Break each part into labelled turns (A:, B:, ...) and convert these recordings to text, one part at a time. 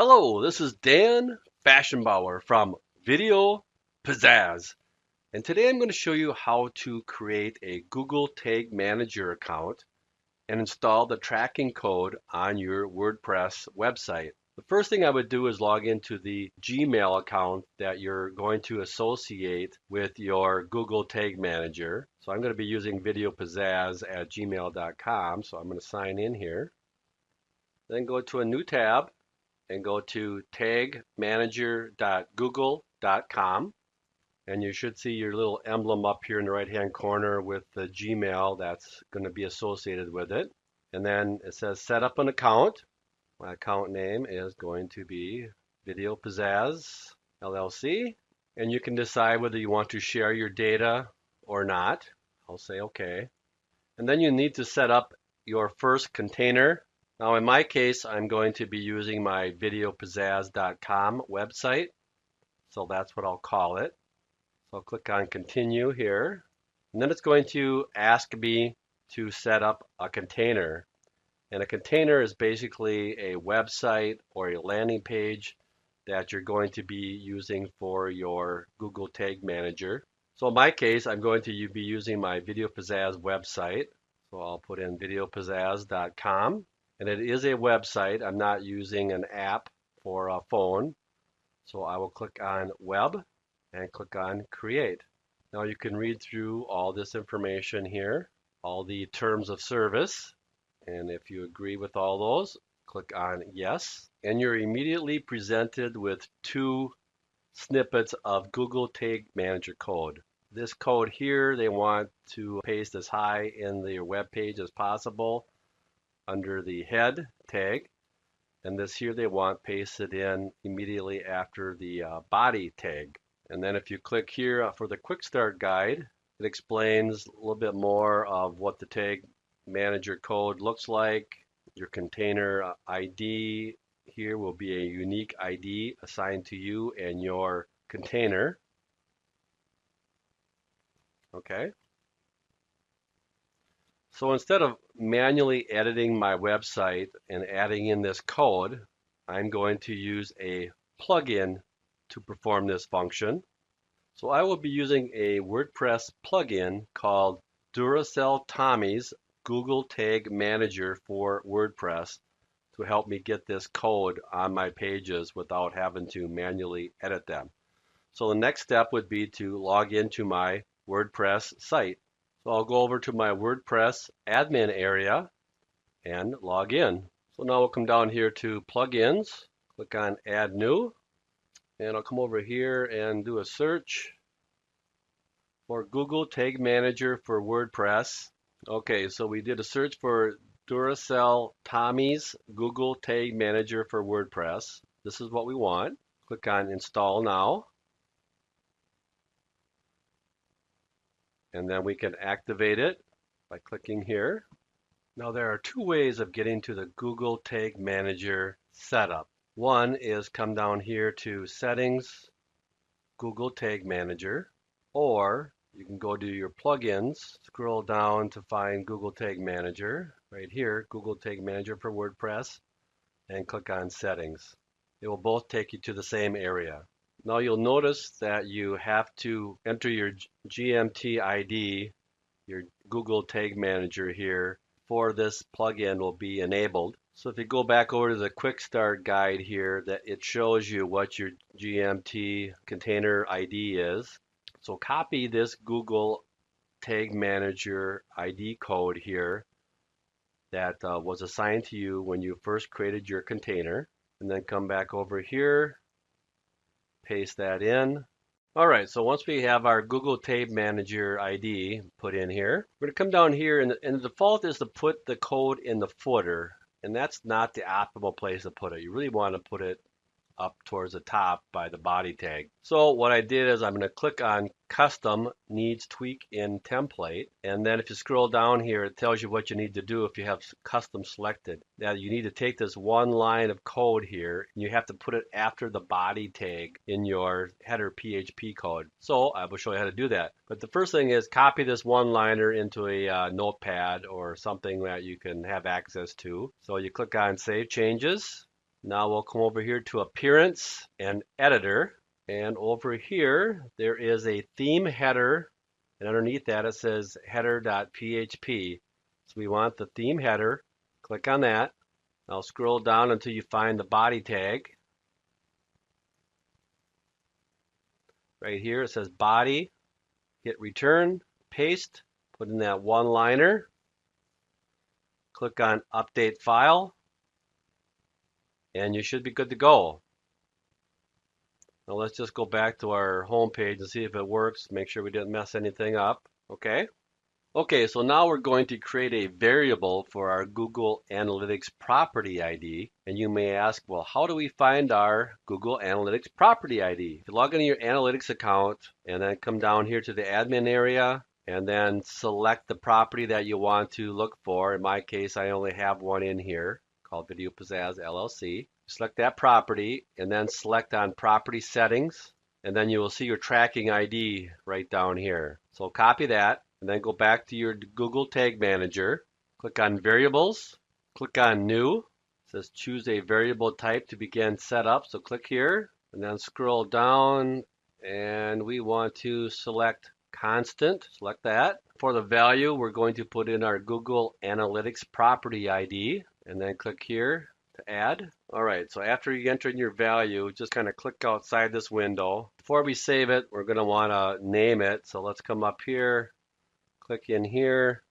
A: Hello, this is Dan Faschingbauer from videopizzazz, and today I'm going to show you how to create a Google Tag Manager account and install the tracking code on your WordPress website. The first thing I would do is log into the Gmail account that you're going to associate with your Google Tag Manager. So I'm going to be using videopizzazz@gmail.com, so I'm going to sign in here. Then go to a new tab and go to tagmanager.google.com, and you should see your little emblem up here in the right hand corner with the Gmail that's going to be associated with it. And then it says set up an account. My account name is going to be videopizzazz LLC, and you can decide whether you want to share your data or not. I'll say okay. And then you need to set up your first container. Now in my case, I'm going to be using my videopizzazz.com website. So that's what I'll call it. So I'll click on continue here. And then it's going to ask me to set up a container. And a container is basically a website or a landing page that you're going to be using for your Google Tag Manager. So in my case, I'm going to be using my videopizzazz website. So I'll put in videopizzazz.com. And it is a website. I'm not using an app for a phone. So I will click on Web and click on Create. Now you can read through all this information here, all the terms of service. And if you agree with all those, click on Yes. And you're immediately presented with two snippets of Google Tag Manager code. This code here, they want to paste as high in their web page as possible under the head tag, and this here they want pasted in immediately after the body tag. And then if you click here for the quick start guide, it explains a little bit more of what the tag manager code looks like. Your container ID here will be a unique ID assigned to you and your container. Okay. So instead of manually editing my website and adding in this code, I'm going to use a plugin to perform this function. So I will be using a WordPress plugin called Duracell Tommy's Google Tag Manager for WordPress to help me get this code on my pages without having to manually edit them. So the next step would be to log into my WordPress site. So I'll go over to my WordPress admin area and log in. So now we'll come down here to plugins, click on add new, and I'll come over here and do a search for Google Tag Manager for WordPress. Okay, so we did a search for Duracell Tommy's Google Tag Manager for WordPress. This is what we want. Click on install now. And then we can activate it by clicking here. Now there are two ways of getting to the Google Tag Manager setup. One is come down here to Settings, Google Tag Manager, or you can go to your plugins, scroll down to find Google Tag Manager, right here, Google Tag Manager for WordPress, and click on Settings. They will both take you to the same area. Now you'll notice that you have to enter your GMT ID, your Google Tag Manager here, for this plugin will be enabled. So if you go back over to the quick start guide here, that it shows you what your GMT container ID is. So copy this Google Tag Manager ID code here that was assigned to you when you first created your container, and then come back over here, paste that in. All right, so once we have our Google Tag Manager ID put in here, we're gonna come down here and the default is to put the code in the footer, and that's not the optimal place to put it. You really want to put it up towards the top by the body tag. So what I did is I'm going to click on Custom Needs Tweak in Template, and then if you scroll down here, it tells you what you need to do if you have custom selected. Now you need to take this one line of code here, and you have to put it after the body tag in your header PHP code. So I will show you how to do that. But the first thing is copy this one-liner into a notepad or something that you can have access to. So you click on Save Changes, Now we'll come over here to Appearance and Editor. And over here, there is a theme header. And underneath that, it says header.php. So we want the theme header. Click on that. Now scroll down until you find the body tag. Right here, it says body. Hit return, paste, put in that one-liner. Click on Update File. And you should be good to go. Now let's just go back to our home page and see if it works. Make sure we didn't mess anything up. Okay. Okay, so now we're going to create a variable for our Google Analytics property ID. And you may ask, well, how do we find our Google Analytics property ID? If you log into your analytics account and then come down here to the admin area and then select the property that you want to look for. In my case, I only have one in here called videopizzazz LLC. Select that property and then select on property settings, and then you will see your tracking ID right down here. So copy that and then go back to your Google Tag Manager. Click on Variables, click on New. It says choose a variable type to begin setup. So click here and then scroll down, and we want to select constant. Select that. For the value, we're going to put in our Google Analytics property ID. And then click here to add. All right, so after you enter in your value, just kind of click outside this window. Before we save it, we're going to want to name it. So let's come up here, click in here,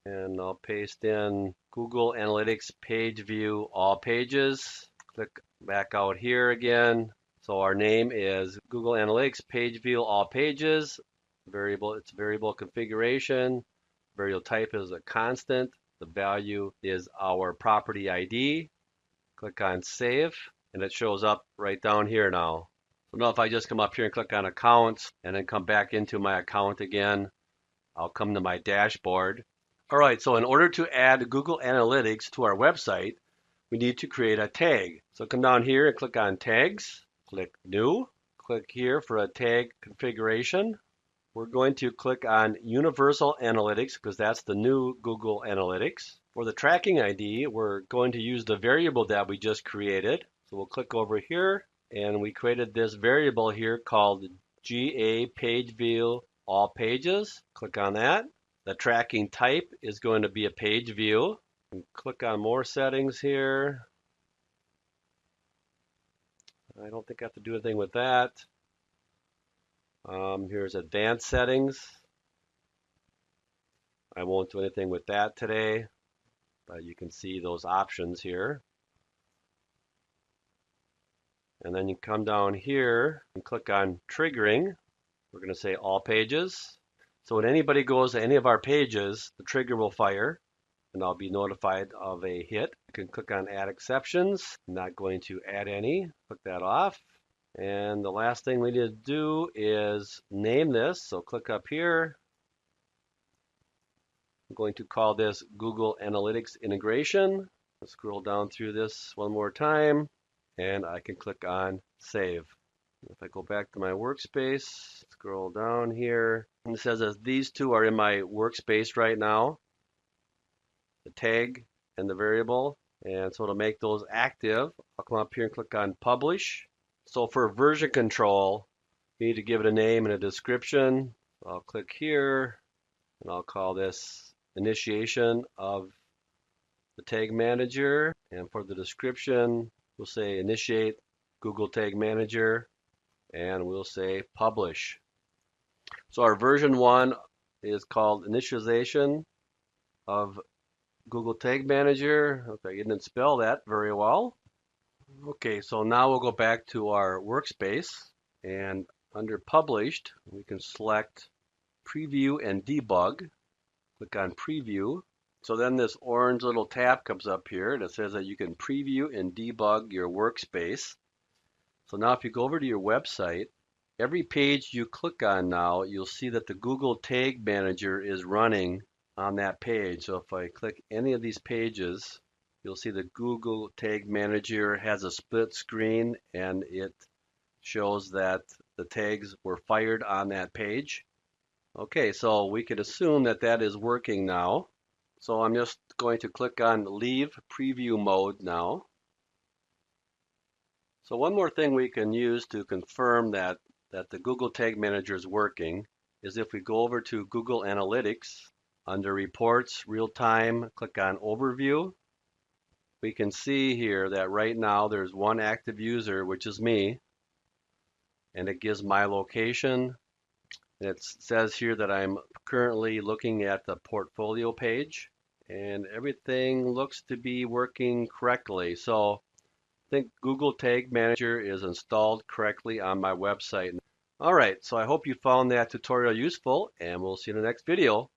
A: and I'll paste in Google Analytics Page View All Pages. Click back out here again. So our name is Google Analytics Page View All Pages. Variable, it's variable configuration. Variable type is a constant. The value is our property ID. Click on Save, and it shows up right down here now. So now if I just come up here and click on Accounts, and then come back into my account again, I'll come to my dashboard. All right, so in order to add Google Analytics to our website, we need to create a tag. So come down here and click on Tags, click New, click here for a tag configuration. We're going to click on Universal Analytics because that's the new Google Analytics. For the tracking ID, we're going to use the variable that we just created. So we'll click over here, and we created this variable here called GA Page View All Pages. Click on that. The tracking type is going to be a page view. And click on More Settings here. I don't think I have to do anything with that. Here's Advanced Settings. I won't do anything with that today, but you can see those options here. And then you come down here and click on Triggering. We're going to say All Pages. So when anybody goes to any of our pages, the trigger will fire, and I'll be notified of a hit. You can click on Add Exceptions. I'm not going to add any. Click that off. And the last thing we need to do is name this. So click up here. I'm going to call this Google Analytics Integration. Let's scroll down through this one more time, and I can click on Save. If I go back to my workspace, scroll down here, and it says that these two are in my workspace right now, the tag and the variable. And so to make those active, I'll come up here and click on Publish. So for version control, you need to give it a name and a description. I'll click here, and I'll call this Initiation of the Tag Manager. And for the description, we'll say Initiate Google Tag Manager, and we'll say Publish. So our version 1 is called Initialization of Google Tag Manager. Okay, you didn't spell that very well. Okay, so now we'll go back to our workspace, and under Published, we can select Preview and Debug. Click on Preview. So then this orange little tab comes up here that says that you can preview and debug your workspace. So now if you go over to your website, every page you click on now, you'll see that the Google Tag Manager is running on that page. So if I click any of these pages, you'll see the Google Tag Manager has a split screen, and it shows that the tags were fired on that page. Okay, so we can assume that that is working now. So I'm just going to click on Leave Preview Mode now. So one more thing we can use to confirm that the Google Tag Manager is working is if we go over to Google Analytics, under Reports, Real Time, click on Overview. We can see here that right now there's one active user, which is me, and it gives my location. It says here that I'm currently looking at the portfolio page, and everything looks to be working correctly. So I think Google Tag Manager is installed correctly on my website. All right, so I hope you found that tutorial useful, and we'll see you in the next video.